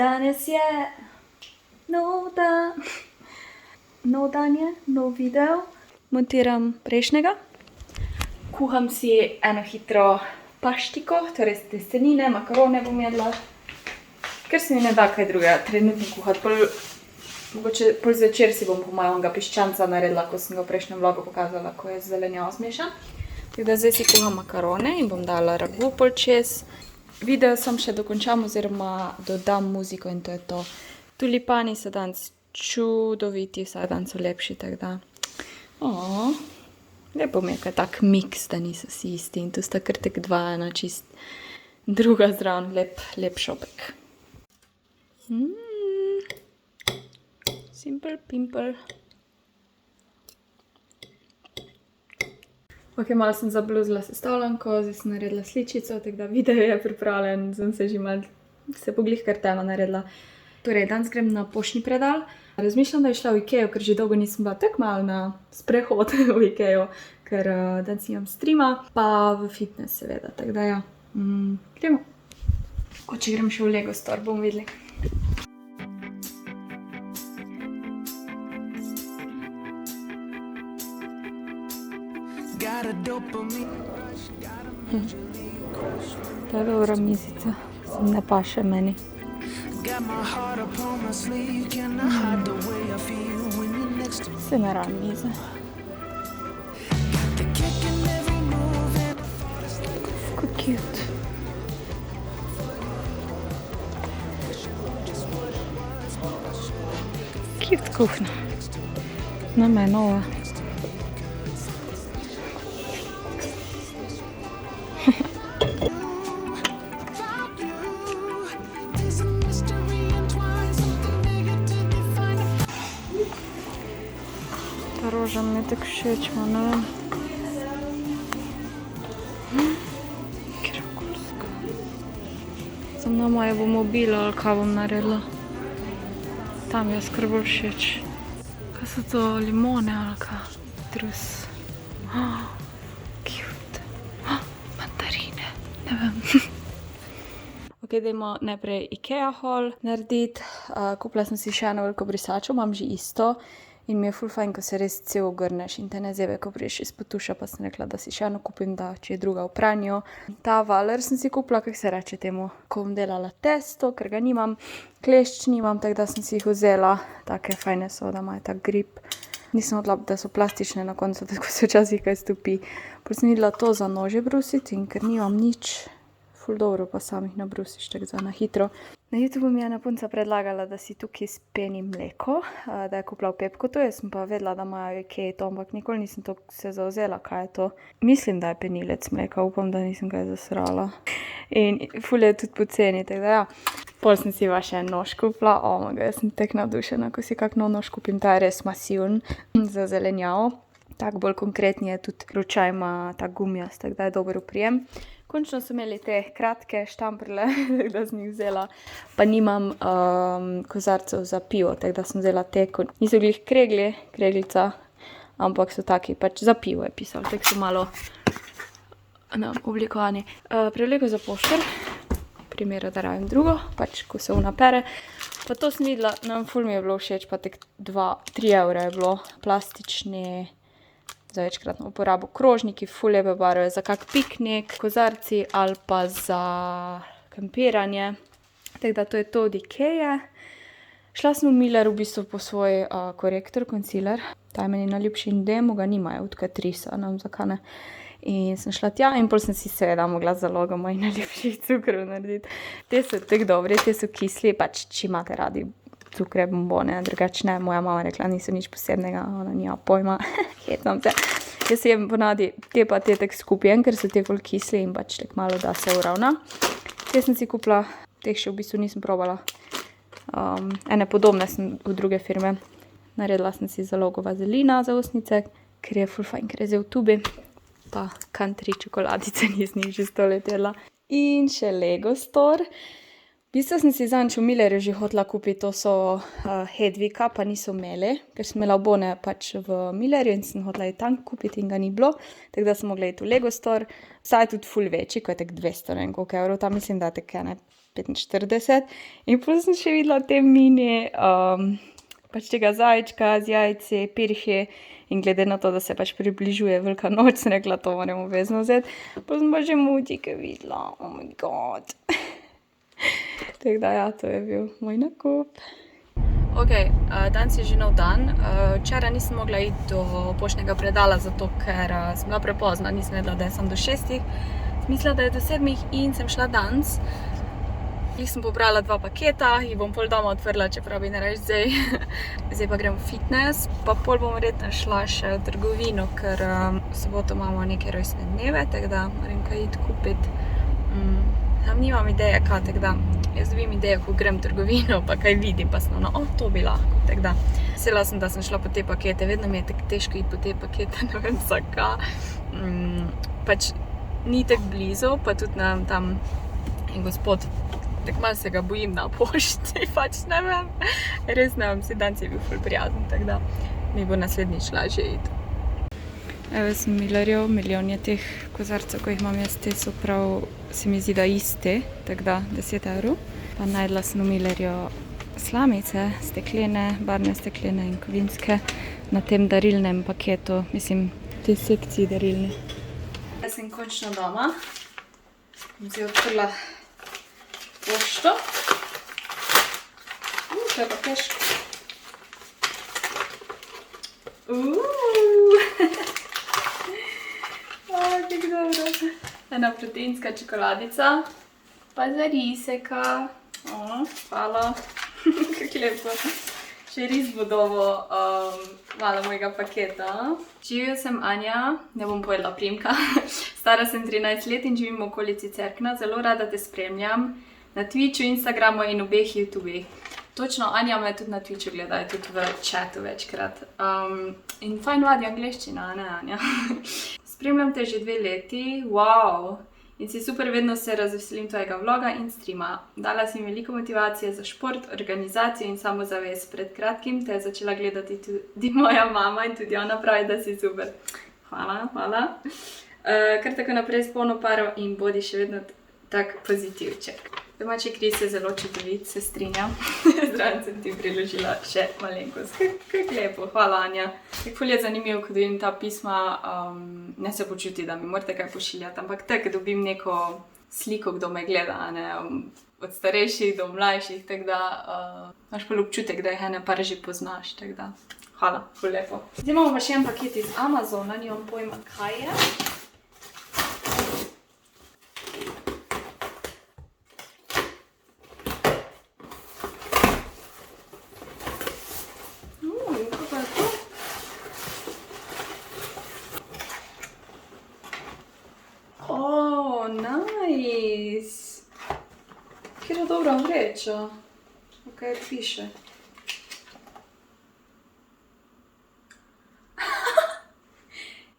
Danes je nov dan. Nov dan je, nov video. Montiram prejšnjega. Kuham si eno hitro paštiko, torej z testenine, makarone bom jedla. Ker se mi ne da kaj drugega trenutno kuhati. Mogoče pol zvečer si bom po mojem piščanca naredila, ko sem ga v prejšnjem vlogu pokazala, ko je zelenjavo zmešan. Tako da zdaj si kuham makarone in bom dala ragu pol čez. Video sem še dokončam oziroma dodam muziko in to je to. Tulipani so danes čudoviti, vsak dan so lepši, tako da. Lepo mi je, kaj tak miks, da niso vsi isti in tu sta kar tek dva, ena čist druga zraven, lep šopek. Simple pimple. Ok, malo sem zabluzila sestavljanko, zdaj sem naredila sličico, tako da video je pripravljen, sem se že malo se poglih kar tema naredila. Torej, danes grem na poštni predal. Razmišljam, da bi šla v Ikejo, ker že dolgo nisem bila tako malo na sprehod v Ikejo, ker danes imam streama, pa v fitness seveda, tako da ja. Gremo. Če grem še v Lego Store, bomo videli. To je dobra mizica, sem ne paše meni. Se ne ram mize. Kako cute. Cute kuhna. Nama je nova. Ta roža mi je tako všeč, ne vem. Kirakulska. Za nama je v mobilu, ali kaj bom naredila. Tam je skrb bolj všeč. Kaj so to, limone ali kaj? Drus. Cute. Mandarine. Ne vem. Ok, dajmo najprej Ikea haul narediti. Kupila sem si še eno veliko brisačo, imam že isto. In mi je ful fajn, ko se res cel ogrneš in te ne zebe, ko priješ iz potuša, pa sem rekla, da si še eno kupim, da če je druga v pranju. Ta valer sem si kupila, kako se reče temu, ko bom delala testo, ker ga nimam, klešč nimam, tako da sem si jih vzela. Take fajne so, da imajo tak grip. Nisem odla, da so plastične na koncu, tako se včasih kaj stopi. Pol sem videla to za nože brusiti in ker nimam nič, ful dobro pa samih nabrusiš, tako za na hitro. Na YouTube mi je ena punca predlagala, da si tukaj speni mleko, da je kupila v Pepkotu. Jaz sem pa vedela, da imajo v Ikeji to, ampak nikoli nisem to se zauzela, kaj je to. Mislim, da je penilec mleka, upam, da nisem kaj zasrala. In ful je tudi poceni, tako da ja. Pol sem si pa še nož kupila, jaz sem tek navdušena, ko si kak nov nož kupim, ta je res masivn za zelenjavo. Tak bolj konkretni je tudi ročaj ima tak gumijast, tako da je dober oprijem. Končno so imeli te kratke štamprle, tako da sem jih vzela. Pa nimam kozarcev za pivo, tako da sem vzela te, niso glih kreglica, ampak so taki, pač za pivo je pisal, tako so malo oblikovani. Prevleko za pošter, primera, da rabim drugo, pač ko se unapere. Pa to sem videla, ful mi je bilo všeč, pa tek 2-3 evre je bilo, plastični, za večkratno uporabo krožniki, ful lepe barve, za kak piknik, kozarci ali pa za kampiranje. Tako da to je to od Ikeje. Šla sem v Miller v bistvu po svoj korektor, concealer. Ta je meni najljubši in demo ga nimajo, od Catrice, ne vem zakaj ne. In sem šla tja in pol sem si seveda mogla zalogo mojih najljubših cukrov narediti. Te so tako dobri, te so kisli, pač če imate radi cukre, bombone, drugače ne. Moja mama rekla, niso nič posebnega, ona nima pojma, hetam se. Jaz si jem ponavadi te pa te tak skupjen, ker so te ful kisli in pač tak malo da se uravna. Te sem si kupila, teh še v bistvu nisem probala. Ene podobne sem v druge firme. Naredila sem si zalogo vazelina za ustnice, ker je ful fajn, ker je zdaj v tubi. Pa country čokoladice nisem jih že 100 let jedla. In še Lego Store. V bistvu sem si zadnjič v Millerju že hotela kupiti, to so Hedvika, pa niso imeli, ker sem imela obone pač v Millerju in sem hotela tam kupiti in ga ni bilo, tako da sem mogla iti v Lego Store. Saj je tudi ful večji, ko je tak 200 ne vem koliko evrov, tam mislim, da je tak 45. In potem sem še videla te mini, pač tega zajčka z jajci, pirhi in glede na to, da se pač približuje Velika noč, sem rekla, to moram obvezno vzeti. Potem sem pa že mutike videla, oh my god. Tako da ja, to je bil moj nakup. Ok, danes je že nov dan. Včeraj nisem mogla iti do poštnega predala, zato ker sem bila prepozna, nisem vedela, da je sem do 6. Mislila, da je do 7 in sem šla danes. Jih sem pobrala 2 paketa, jih bom pol doma odprla, čeprav bi ne reč zdaj. Zdaj pa grem v fitness, pa pol bom verjetno šla še v trgovino, ker v soboto imamo neke rojstne dneve, tako da moram kaj iti kupiti. Tam nimam ideje, kaj, tako da jaz dobim idejo, ko grem v trgovino, pa kaj vidim, pa sem to bi lahko, tako da. Vesela sem, da sem šla po te pakete, vedno mi je tako težko iti po te pakete, ne vem zakaj. Pač ni tako blizu, pa tudi tam in gospod, tako malo se ga bojim na pošti, pač ne vem. Res ne vem, danes je bil ful prijazen, tako da mi bo naslednjič lažje iti. Evo sem Millerjev, milijon je teh kozarcev, ko jih imam jaz, te so prav, se mi zdi, da iste, tako da 10 evrov. Pa najdla sem v Millerju slamice, steklene, barvne steklene in kovinske, na tem darilnem paketu, mislim, te sekciji darilne. Jaz sem končno doma, sem si odprla pošto. To je pa težko. Kako dobro. Ena proteinska čokoladica, pa zariseka. Hvala. Kako lepo. Še ris bo dobo malo mojega paketa. Živjo sem Anja, ne bom povedala priimka. Stara sem 13 let in živim v okolici Cerkna. Zelo rada te spremljam na Twitchu, Instagramu in obeh YouTubih. Točno, Anja me tudi na Twitchu gleda, tudi v chatu večkrat. In fajn vadi angleščina, ne Anja? Spremljam te že 2 leti, wow! In si super, vedno se razveselim tvojega vloga in streama. Dala si mi veliko motivacije za šport, organizacijo in samozavest. Pred kratkim te je začela gledati tudi moja mama in tudi ona pravi, da si super. Hvala, hvala. Kar tako naprej s polno paro in bodi še vedno tak pozitivček. Domači kris je zelo čudovit, se strinjam. Zraven sem ti priložila še malenkost. Kako lepo, hvala Anja. Tako ful je zanimivo, ko dobim ta pisma, ne se počuti, da mi morate kaj pošiljati, ampak tako dobim neko sliko, kdo me gleda, ne, od starejših do mlajših, tako da imaš pa občutek, da jih ene par že poznaš, tako da hvala, ful lepo. Zdaj imamo pa še en paket iz Amazona, nimam pojma kaj je. Nice! Kjera dobra vreča. Kaj piše?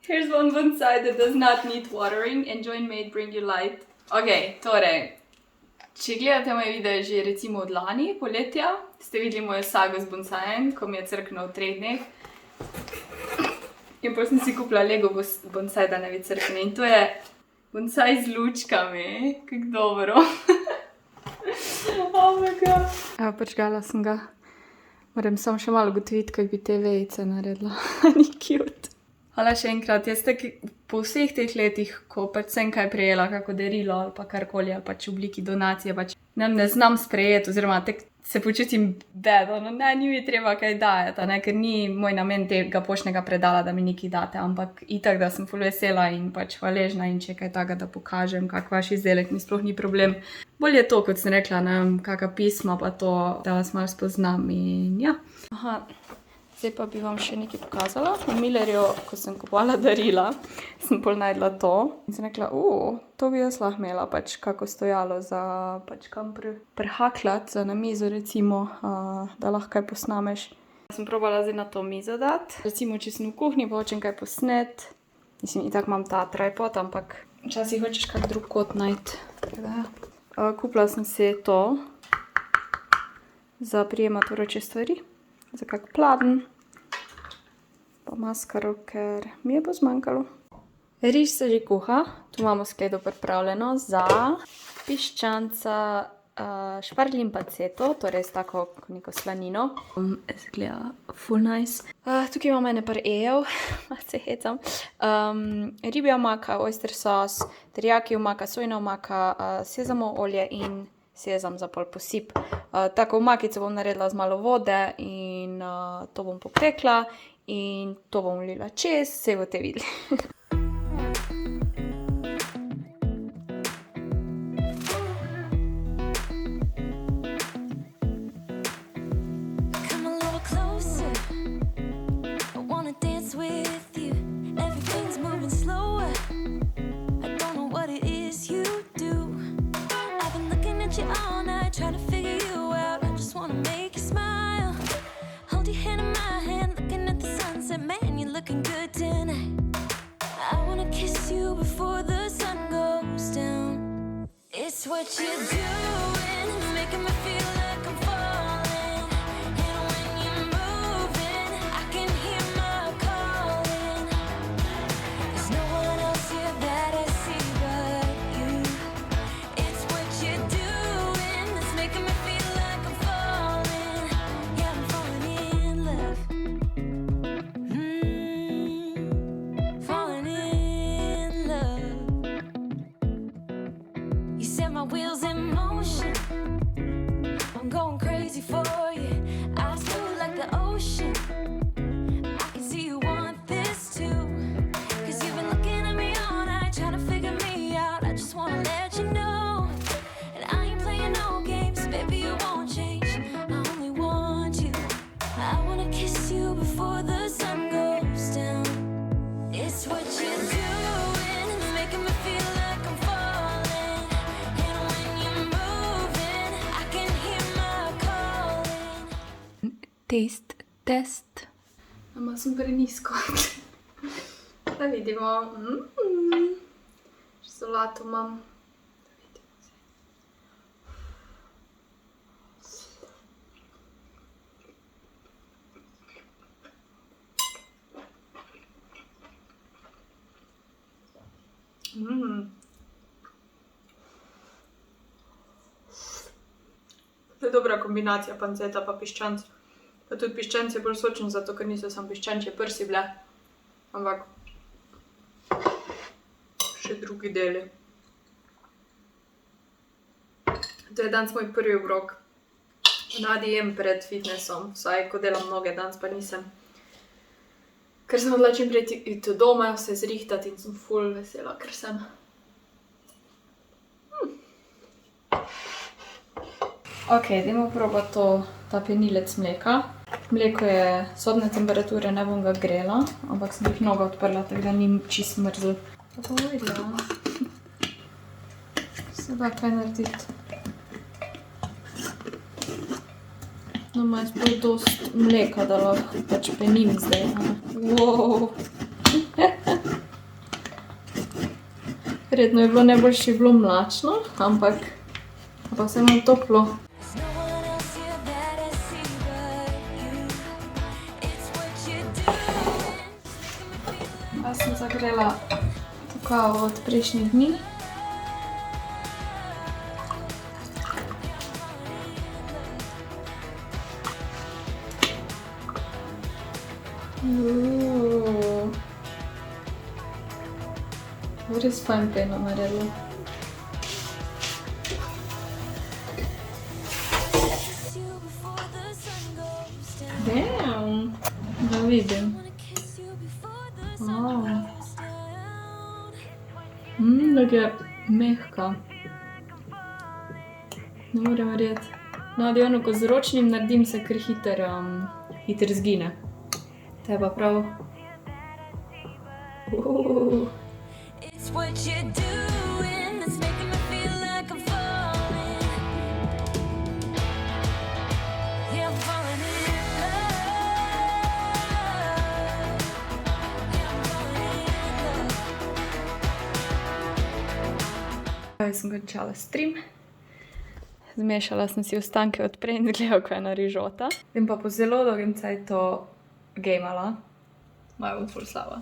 Here's one bonsai that does not need watering. Enjoy and may it bring you light. Ok, torej, če gledate moje videe že recimo od lani, poletja, ste videli mojo sago z bonsajem, ko mi je crknil v 3 dneh. In potem sem si kupila Lego bonsai, da ne bi crknil. In to je bonsai z lučkami, kako dobro. Oh my god. Evo, počgala sem ga. Moram samo še malo ugotoviti, kako bi te vejice naredila. Ni cute. Hvala še enkrat. Jaz tako po vseh teh letih, ko pač sem kaj prejela, kako darilo ali pa karkoli, ali pač v obliki donacije, pač ne znam sprejeti, oziroma tek se počutim bad, ne, ni mi treba kaj dajati, ne, ker ni moj namen tega poštnega predala, da mi nekaj date, ampak itak, da sem ful vesela in pač hvaležna in če kaj takega, da pokažem, kak vaš izdelek, mi sploh ni problem. Bolj je to, kot sem rekla, ne vem, kakšna pisma pa to, da vas malo spoznam in ja. Aha. Zdaj pa bi vam še nekaj pokazala. V Millerju, ko sem kupovala darila, sem pol najdla to. In sem rekla, to bi jaz lahko imela, pač kako stojalo za pač kam prehakljati, za na mizo recimo, da lahko kaj posnameš. Sem probala zdaj na to mizo dati. Recimo, če sem v kuhinji, pa hočem kaj posnet. Mislim, itak imam ta tripod, ampak včasih hočeš kak drug kot najti. Kupila sem si to. za prijemati vroče stvari, za kak pladenj, pa maskaro, ker mi je bo zmanjkalo. Riž se že kuha, tu imamo skledo pripravljeno za piščanca, šparglji in panceto, torej s tako neko slanino. Izgleda full nice. Tukaj imamo ene par ejev, se hecam. Ribja omaka, oyster sauce, teriyaki omaka, sojna omaka, sezamo olje in sezam za pol posip. Tako omakico bom naredila z malo vode in to bom popekla in to bom vlila čez, saj boste videli. Trying to figure you out, I just wanna make you smile. Hold your hand in my hand, looking at the sunset. Man, you're looking good tonight. I wanna kiss you before the sun goes down. It's what you're doing, making me feel like I'm falling. And when you're moving, I can hear my calling. There's no one else here that I see but you. It's what you're doing that's making me feel like I'm falling. Yeah, I'm falling in love. Falling in love. You set my wheels in motion. I'm going crazy for you. Eyes blue like the ocean. I can see you want this too. 'Cause you've been looking at me all night, trying to figure me out. I just wanna let you know. And I ain't playing no games, baby, you won't change. I only want you. I wanna kiss you before the sun goes down. It's what you're doing, making me feel like I'm falling. And when you're moving, I can hear my calling. Test. Malo sem prenizko. Da vidimo. Še solato imam. To je dobra kombinacija panceta pa piščanc. Pa tudi piščanc je bolj sočen, zato ker niso samo piščančje prsi bile, ampak še drugi deli. To je danes moj prvi obrok. Ponavadi jem pred fitnessom, vsaj ko delam noge, danes pa nisem. Ker sem odla čim prej iti doma, se zrihtati in sem ful vesela, ker sem. Ok, dajmo probati ta penilec mleka. Mleko je sobne temperature, ne bom ga grela, ampak sem jih mnogo odprla, tako da ni čist mrzel. Pa bom videla. Se da kaj narediti. No, ima sploh dost mleka, da lahko pač penim zdaj. Wow. Verjetno je bilo najboljše bilo mlačno, ampak vse imam toplo. Jaz sem zagrela kakao od prejšnjih dni. Res fajn peno naredila. Damn, da vidim. Da je mehka. Ne morem verjeti. Navadi ono, ko z ročnim naredim, se kar hiter zgine. To je pa prav. It's what you're doing that's making me feel like I'm falling. Yeah, I'm falling in love. Yeah, I'm falling in love. Jaz sem končala stream. Zmešala sem si ostanke od prej in izgledala, ko je ena rižota. In pa po zelo dolgem cajtu gamala. Moja bom ful slaba.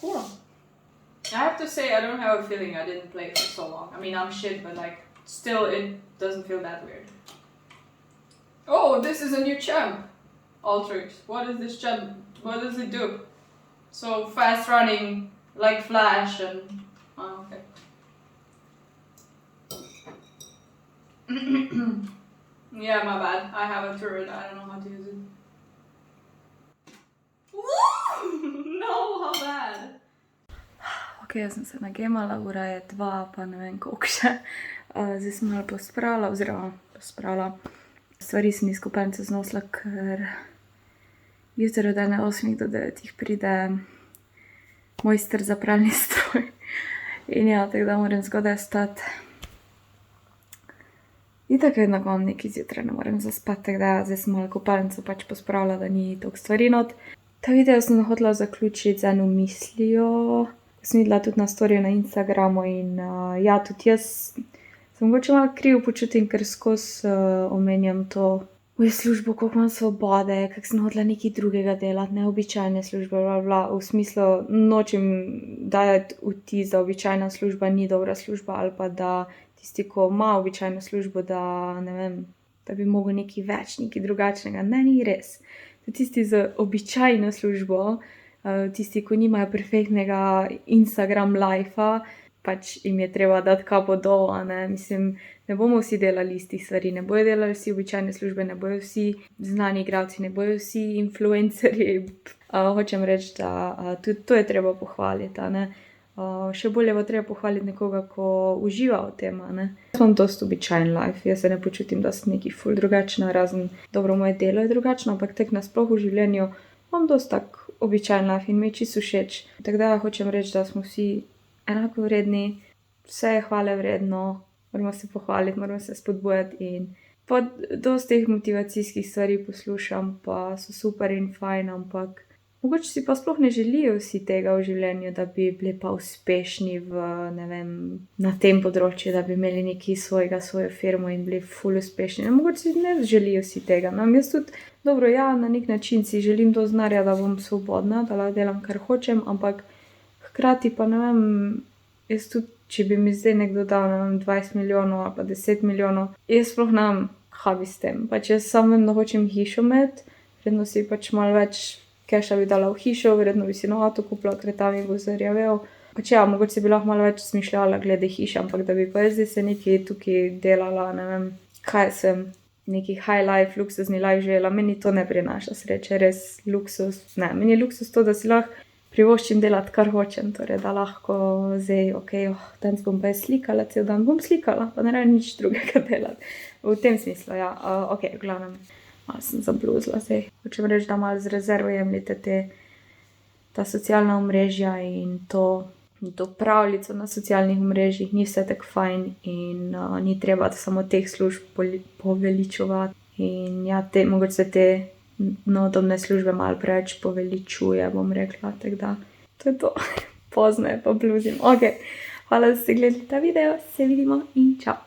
Cool. I have to say, I don't have a feeling I didn't play for so long. I mean, I'm shit, but like, still it doesn't feel that weird. Oh, this is a new champ. Ultrix. What is this champ? What does it do? So fast running, like Flash and... Oh, okay. Yeah, my bad. I have a turret. I don't know how to use it. No, how bad. Ok, jaz sem se nagemala, ura je 2, pa ne vem koliko še. Zdaj sem malo posprala, oziroma posprala. Stvari sem iz kopalnice znosila, ker jutro od 8 do 9 pride mojster za pralni stroj. In ja, tako da moram zgodaj stati. In tako vedno, ko imam nekaj zjutraj, ne morem zaspati, tako da zdaj sem malo kopalnico pač pospravila, da ni toliko stvari not. Ta video sem hotela zaključiti z eno mislijo. Sem videla tudi na storiju na Instagramu in ja, tudi jaz se mogoče malo krivo počutim, ker skozi omenjam to mojo službo, koliko imam svobode, kako sem hotela nekaj drugega delati, neobičajne službe, bla, bla, v smislu nočem dajati vtis, da običajna služba ni dobra služba ali pa da tisti, ko ima običajno službo, da ne vem, da bi mogel nekaj več, nekaj drugačnega. Ne, ni res. Tisti z običajno službo, tisti, ko nimajo perfektnega Instagram life-a, pač jim je treba dati kapo dol, ne? Mislim, ne bomo vsi delali istih stvari, ne bojo delali vsi običajne službe, ne bojo vsi znani igralci, ne bojo vsi influencerji. Hočem reči, da tudi to je treba pohvaliti, ne? Še bolje bo treba pohvaliti nekoga, ko uživa v tem, ne? Jaz imam dosti običajen life, jaz se ne počutim, da sem nekaj ful drugačna, razen dobro moje delo je drugačno, ampak tek nasploh v življenju imam dosti tak običajen life in mi je čisto všeč. Tako da hočem reči, da smo vsi enako vredni, vse je hvale vredno, moramo se pohvaliti, moramo se spodbujati in pa dosti teh motivacijskih stvari poslušam, pa so super in fajn, ampak mogoče si pa sploh ne želijo vsi tega v življenju, da bi bili pa uspešni v, ne vem, na tem področju, da bi imeli nekaj svojega, svojo firmo in bili ful uspešni. Mogoče si ne želijo vsi tega. No, jaz tudi, dobro, ja, na nek način si želim to znarja, da bom svobodna, da lahko delam, kar hočem, ampak hkrati pa ne vem, jaz tudi, če bi mi zdaj nekdo dal, ne vem, 20 milijonov ali pa 10 milijonov, jaz sploh ne vem, kaj bi s tem. Pač jaz samo vem, da hočem hišo imeti, vredno si pač malo več keša bi dala v hišo, verjetno bi si nov avto kupila, ker tam bi bo zarjavel. Pač ja, mogoče bi lahko malo več smišljala glede hiše, ampak da bi pa jaz zdaj se nekaj tukaj delala, ne vem, kaj sem, neki high life, luksuzni life želela, meni to ne prinaša sreče, res luksus, ne, meni je luksus to, da si lahko privoščim delati, kar hočem, torej da lahko zdaj, ok, danes bom pa jaz slikala, cel dan bom slikala, pa ne rabim nič drugega delati. V tem smislu, ja, ok, v glavnem. Malo sem zabluzila zdaj. Hočem reči, da malo z rezervo jemljite ta socialna omrežja in to pravljico na socialnih omrežjih. Ni vse tako fajn in ni treba samo teh služb poveličevati. In ja, mogoče se te novodobne službe malo preveč poveličuje, bom rekla. Tako da, to je to. Pozno je, pa bluzim. Ok, hvala, da ste gledali ta video. Se vidimo in čau.